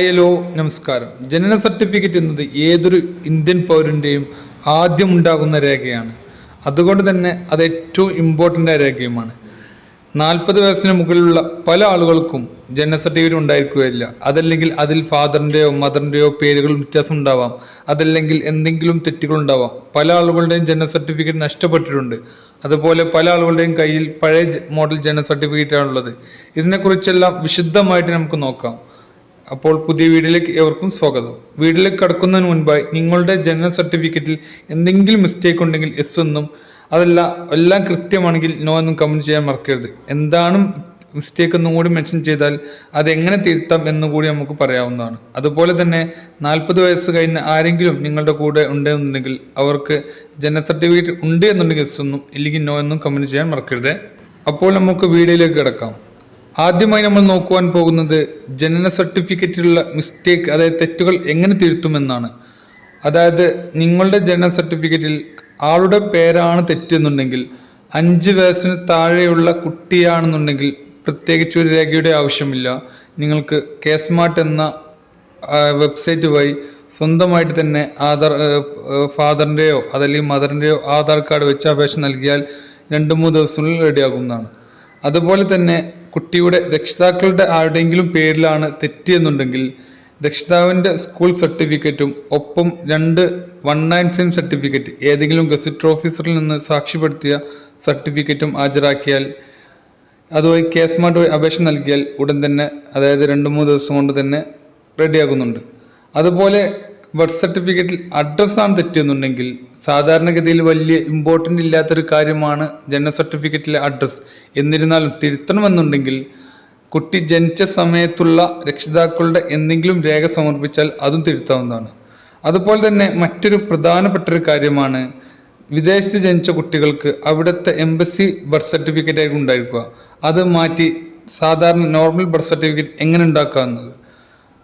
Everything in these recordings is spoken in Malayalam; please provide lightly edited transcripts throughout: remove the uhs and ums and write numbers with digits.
ഹലോ നമസ്കാരം. ജനന സർട്ടിഫിക്കറ്റ് എന്നത് ഏതൊരു ഇന്ത്യൻ പൗരൻ്റെയും ആദ്യം ഉണ്ടാകുന്ന രേഖയാണ്. അതുകൊണ്ട് തന്നെ അത് ഏറ്റവും ഇമ്പോർട്ടൻ്റ് ആയ രേഖയുമാണ്. 40 വയസ്സിന് മുകളിലുള്ള പല ആളുകൾക്കും ജനന സർട്ടിഫിക്കറ്റ് ഉണ്ടായിരിക്കുകയില്ല. അതല്ലെങ്കിൽ അതിൽ ഫാദറിൻ്റെയോ മദറിൻ്റെയോ പേരുകൾ വ്യത്യാസം ഉണ്ടാവാം. അതല്ലെങ്കിൽ എന്തെങ്കിലും തെറ്റുകളുണ്ടാവാം. പല ആളുകളുടെയും ജനന സർട്ടിഫിക്കറ്റ് നഷ്ടപ്പെട്ടിട്ടുണ്ട്. അതുപോലെ പല ആളുകളുടെയും കയ്യിൽ പഴയ മോഡൽ ജനന സർട്ടിഫിക്കറ്റാണുള്ളത്. ഇതിനെക്കുറിച്ചെല്ലാം വിശദമായിട്ട് നമുക്ക് നോക്കാം. അപ്പോൾ പുതിയ വീഡിയോയിലേക്ക് ഏവർക്കും സ്വാഗതം. വീഡിയോയിലേക്ക് കടക്കുന്നതിന് മുൻപായി നിങ്ങളുടെ ജനന സർട്ടിഫിക്കറ്റിൽ എന്തെങ്കിലും മിസ്റ്റേക്ക് ഉണ്ടെങ്കിൽ എസ് എന്നും എല്ലാം കൃത്യമാണെങ്കിൽ നോ എന്നും കമൻറ്റ് ചെയ്യാൻ മറക്കരുത്. എന്താണ് മിസ്റ്റേക്ക് എന്നും കൂടി മെൻഷൻ ചെയ്താൽ അതെങ്ങനെ തിരുത്താം എന്നും കൂടി നമുക്ക് പറയാവുന്നതാണ്. അതുപോലെ തന്നെ 40 വയസ്സ് കഴിഞ്ഞ ആരെങ്കിലും നിങ്ങളുടെ കൂടെ ഉണ്ടെന്നുണ്ടെങ്കിൽ അവർക്ക് ജനന സർട്ടിഫിക്കറ്റ് ഉണ്ട് എന്നുണ്ടെങ്കിൽ എസ് എന്നും ഇല്ലെങ്കിൽ നോ എന്നും കമൻറ്റ് ചെയ്യാൻ മറക്കരുത്. അപ്പോൾ നമുക്ക് വീഡിയോയിലേക്ക് കിടക്കാം. ആദ്യമായി നമ്മൾ നോക്കുവാൻ പോകുന്നത് ജനന സർട്ടിഫിക്കറ്റിലുള്ള മിസ്റ്റേക്ക്, അതായത് തെറ്റുകൾ എങ്ങനെ തിരുത്തുമെന്നാണ്. അതായത് നിങ്ങളുടെ ജനന സർട്ടിഫിക്കറ്റിൽ ആളുടെ പേരാണ് തെറ്റെന്നുണ്ടെങ്കിൽ, 5 വയസ്സിന് താഴെയുള്ള കുട്ടിയാണെന്നുണ്ടെങ്കിൽ പ്രത്യേകിച്ച് ഒരു രേഖയുടെ ആവശ്യമില്ല. നിങ്ങൾക്ക് കേസ്മാർട്ട് എന്ന വെബ്സൈറ്റ് വഴി സ്വന്തമായിട്ട് തന്നെ ഫാദറിൻ്റെയോ അതല്ലെങ്കിൽ മദറിൻ്റെയോ ആധാർ കാർഡ് വെച്ച് അപേക്ഷ നൽകിയാൽ 2-3 ദിവസത്തിനുള്ളിൽ റെഡിയാകുന്നതാണ്. അതുപോലെ തന്നെ കുട്ടിയുടെ രക്ഷിതാക്കളുടെ ആരുടെയെങ്കിലും പേരിലാണ് തെറ്റ് എന്നുണ്ടെങ്കിൽ രക്ഷിതാവിൻ്റെ സ്കൂൾ സർട്ടിഫിക്കറ്റും ഒപ്പം 2 199 സർട്ടിഫിക്കറ്റ് ഏതെങ്കിലും ഗസറ്റ് ഓഫീസറിൽ നിന്ന് സാക്ഷ്യപ്പെടുത്തിയ സർട്ടിഫിക്കറ്റും ഹാജരാക്കിയാൽ അതുവഴി കേസ്മാർട്ട് വഴി അപേക്ഷ നൽകിയാൽ ഉടൻ തന്നെ, അതായത് 2-3 ദിവസം കൊണ്ട് തന്നെ റെഡിയാകുന്നുണ്ട്. അതുപോലെ ബർത്ത് സർട്ടിഫിക്കറ്റിൽ അഡ്രസ്സാണ് തെറ്റിയെന്നുണ്ടെങ്കിൽ സാധാരണഗതിയിൽ വലിയ ഇമ്പോർട്ടൻ്റ് ഇല്ലാത്തൊരു കാര്യമാണ് ജനന സർട്ടിഫിക്കറ്റിലെ അഡ്രസ്സ്. എന്നിരുന്നാലും തിരുത്തണമെന്നുണ്ടെങ്കിൽ കുട്ടി ജനിച്ച സമയത്തുള്ള രക്ഷിതാക്കളുടെ എന്തെങ്കിലും രേഖ സമർപ്പിച്ചാൽ അതും തിരുത്താവുന്നതാണ്. അതുപോലെ തന്നെ മറ്റൊരു പ്രധാനപ്പെട്ട ഒരു കാര്യമാണ് വിദേശത്ത് ജനിച്ച കുട്ടികൾക്ക് അവിടുത്തെ എംബസി ബർത്ത് സർട്ടിഫിക്കറ്റ് ആയിരിക്കും ഉണ്ടായിരിക്കുക. അത് മാറ്റി സാധാരണ നോർമൽ ബർത്ത് സർട്ടിഫിക്കറ്റ് എങ്ങനെ ഉണ്ടാക്കാവുന്നത്.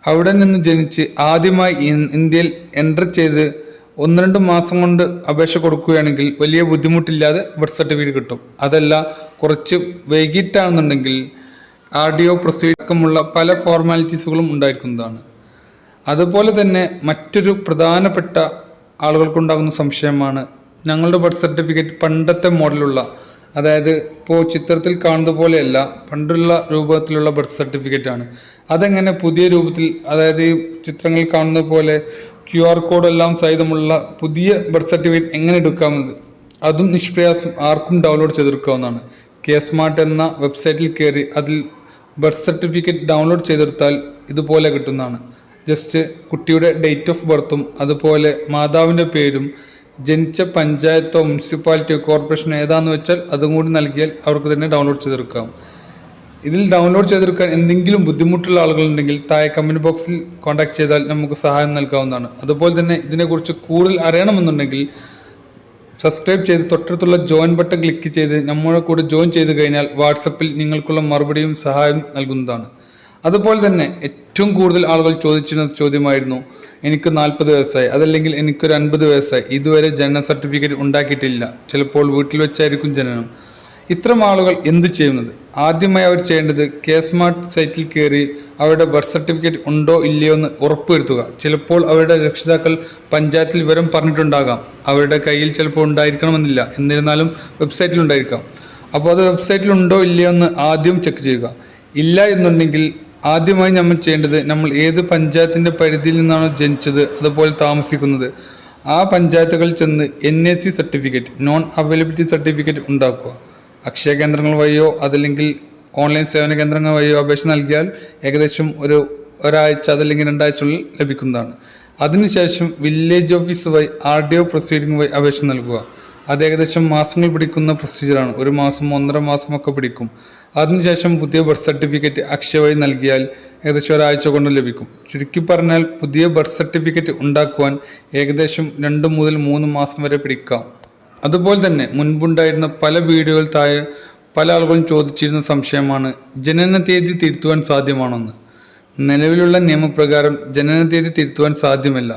അവിടെ നിന്ന് ജനിച്ച് ആദ്യമായി ഇന്ത്യയിൽ എൻ്റർ ചെയ്ത് 1-2 മാസം കൊണ്ട് അപേക്ഷ കൊടുക്കുകയാണെങ്കിൽ വലിയ ബുദ്ധിമുട്ടില്ലാതെ ബർത്ത് സർട്ടിഫിക്കറ്റ് കിട്ടും. അതല്ല കുറച്ച് വൈകിട്ടാണെന്നുണ്ടെങ്കിൽ RDO പ്രൊസീഡുമുള്ള പല ഫോർമാലിറ്റീസുകളും ഉണ്ടായിരിക്കുന്നതാണ്. അതുപോലെ തന്നെ മറ്റൊരു പ്രധാനപ്പെട്ട ആളുകൾക്കുണ്ടാകുന്ന സംശയമാണ് ഞങ്ങളുടെ ബർത്ത് സർട്ടിഫിക്കറ്റ് പണ്ടത്തെ മോഡലുള്ള, അതായത് ഇപ്പോൾ ചിത്രത്തിൽ കാണുന്നത് പോലെയല്ല, പണ്ടുള്ള രൂപത്തിലുള്ള ബർത്ത് സർട്ടിഫിക്കറ്റ് ആണ്. അതെങ്ങനെ പുതിയ രൂപത്തിൽ, അതായത് ഈ ചിത്രങ്ങളിൽ കാണുന്നത് പോലെ QR കോഡ് എല്ലാം സഹിതമുള്ള പുതിയ ബർത്ത് സർട്ടിഫിക്കറ്റ് എങ്ങനെ എടുക്കാമെന്നത് അതും നിഷ്പ്രയാസം ആർക്കും ഡൗൺലോഡ് ചെയ്തെടുക്കാവുന്നതാണ്. കേസ്മാർട്ട് എന്ന വെബ്സൈറ്റിൽ കയറി അതിൽ ബർത്ത് സർട്ടിഫിക്കറ്റ് ഡൗൺലോഡ് ചെയ്തെടുത്താൽ ഇതുപോലെ കിട്ടുന്നതാണ്. ജസ്റ്റ് കുട്ടിയുടെ ഡേറ്റ് ഓഫ് ബർത്തും അതുപോലെ മാതാവിൻ്റെ പേരും ജനിച്ച പഞ്ചായത്തോ മുനിസിപ്പാലിറ്റിയോ കോർപ്പറേഷനോ ഏതാണെന്ന് വെച്ചാൽ അതും കൂടി നൽകിയാൽ അവർക്ക് തന്നെ ഡൗൺലോഡ് ചെയ്തെടുക്കാം. ഇതിൽ ഡൗൺലോഡ് ചെയ്തെടുക്കാൻ എന്തെങ്കിലും ബുദ്ധിമുട്ടുള്ള ആളുകളുണ്ടെങ്കിൽ താഴെ കമൻറ്റ് ബോക്സിൽ കോൺടാക്ട് ചെയ്താൽ നമുക്ക് സഹായം നൽകാവുന്നതാണ്. അതുപോലെ തന്നെ ഇതിനെക്കുറിച്ച് കൂടുതൽ അറിയണമെന്നുണ്ടെങ്കിൽ സബ്സ്ക്രൈബ് ചെയ്ത് തൊട്ടടുത്തുള്ള ജോയിൻ ബട്ടൺ ക്ലിക്ക് ചെയ്ത് നമ്മുടെ കൂടെ ജോയിൻ ചെയ്ത് കഴിഞ്ഞാൽ വാട്സപ്പിൽ നിങ്ങൾക്കുള്ള മറുപടിയും സഹായം നൽകുന്നതാണ്. അതുപോലെ തന്നെ ഏറ്റവും കൂടുതൽ ആളുകൾ ചോദിച്ചിരുന്ന ചോദ്യമായിരുന്നു, എനിക്ക് 40 വയസ്സായി, അതല്ലെങ്കിൽ എനിക്കൊരു 50 വയസ്സായി, ഇതുവരെ ജനന സർട്ടിഫിക്കറ്റ് ഉണ്ടാക്കിയിട്ടില്ല, ചിലപ്പോൾ വീട്ടിൽ വെച്ചായിരിക്കും ജനനം. ഇത്തരം ആളുകൾ എന്ത് ചെയ്യുന്നത്? ആദ്യമായി അവർ ചെയ്യേണ്ടത് കേസ്മാർട്ട് സൈറ്റിൽ കയറി അവരുടെ ബർത്ത് സർട്ടിഫിക്കറ്റ് ഉണ്ടോ ഇല്ലയോ എന്ന് ഉറപ്പുവരുത്തുക. ചിലപ്പോൾ അവരുടെ രക്ഷിതാക്കൾ പഞ്ചായത്തിൽ വിവരം പറഞ്ഞിട്ടുണ്ടാകാം, അവരുടെ കയ്യിൽ ചിലപ്പോൾ ഉണ്ടായിരിക്കണമെന്നില്ല, എന്നിരുന്നാലും വെബ്സൈറ്റിൽ ഉണ്ടായിരിക്കാം. അപ്പോൾ അത് വെബ്സൈറ്റിലുണ്ടോ ഇല്ലയോ എന്ന് ആദ്യം ചെക്ക് ചെയ്യുക. ഇല്ല എന്നുണ്ടെങ്കിൽ ആദ്യമായി നമ്മൾ ചെയ്യേണ്ടത്, നമ്മൾ ഏത് പഞ്ചായത്തിൻ്റെ പരിധിയിൽ നിന്നാണോ ജനിച്ചത് അതുപോലെ താമസിക്കുന്നത് ആ പഞ്ചായത്തുകളിൽ ചെന്ന് NAC certificate, non availability certificate ഉണ്ടാക്കുക. അക്ഷയ കേന്ദ്രങ്ങൾ വഴിയോ അതല്ലെങ്കിൽ ഓൺലൈൻ സേവന കേന്ദ്രങ്ങൾ വഴിയോ അപേക്ഷ നൽകിയാൽ ഏകദേശം ഒരാഴ്ച അതല്ലെങ്കിൽ 2 ആഴ്ചകളിൽ ലഭിക്കുന്നതാണ്. അതിനുശേഷം വില്ലേജ് ഓഫീസ് വഴി RDO പ്രൊസീഡിംഗ് വഴി അപേക്ഷ നൽകുക. അത് ഏകദേശം മാസങ്ങൾ പിടിക്കുന്ന പ്രൊസീജിയറാണ്. 1 മാസം 1.5 മാസമൊക്കെ പിടിക്കും. അതിനുശേഷം പുതിയ ബർത്ത് സർട്ടിഫിക്കറ്റ് അക്ഷയ വഴി നൽകിയാൽ ഏകദേശം ഒരാഴ്ച കൊണ്ട് ലഭിക്കും. ചുരുക്കി പറഞ്ഞാൽ പുതിയ ബർത്ത് സർട്ടിഫിക്കറ്റ് ഉണ്ടാക്കുവാൻ ഏകദേശം 2 മുതൽ 3 മാസം വരെ പിടിക്കാം. അതുപോലെ തന്നെ മുൻപുണ്ടായിരുന്ന പല വീഡിയോകൾ താഴെ പല ആളുകളും ചോദിച്ചിരുന്ന സംശയമാണ് ജനന തീയതി തിരുത്തുവാൻ സാധ്യമാണെന്ന്. നിലവിലുള്ള നിയമപ്രകാരം ജനന തീയതി തിരുത്തുവാൻ സാധ്യമല്ല.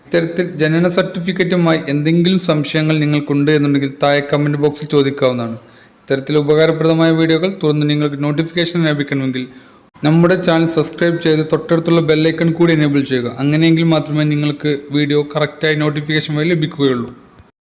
ഇത്തരത്തിൽ ജനന സർട്ടിഫിക്കറ്റുമായി എന്തെങ്കിലും സംശയങ്ങൾ നിങ്ങൾക്കുണ്ട് എന്നുണ്ടെങ്കിൽ താഴെ കമൻറ്റ് ബോക്സിൽ ചോദിക്കാവുന്നതാണ്. ഇത്തരത്തിൽ ഉപകാരപ്രദമായ വീഡിയോകൾ തുടർന്ന് നിങ്ങൾക്ക് നോട്ടിഫിക്കേഷൻ ലഭിക്കണമെങ്കിൽ നമ്മുടെ ചാനൽ സബ്സ്ക്രൈബ് ചെയ്ത് തൊട്ടടുത്തുള്ള ബെല്ലൈക്കൺ കൂടി എനേബിൾ ചെയ്യുക. അങ്ങനെയെങ്കിൽ മാത്രമേ നിങ്ങൾക്ക് വീഡിയോ കറക്റ്റായി നോട്ടിഫിക്കേഷൻ വഴി ലഭിക്കുകയുള്ളൂ.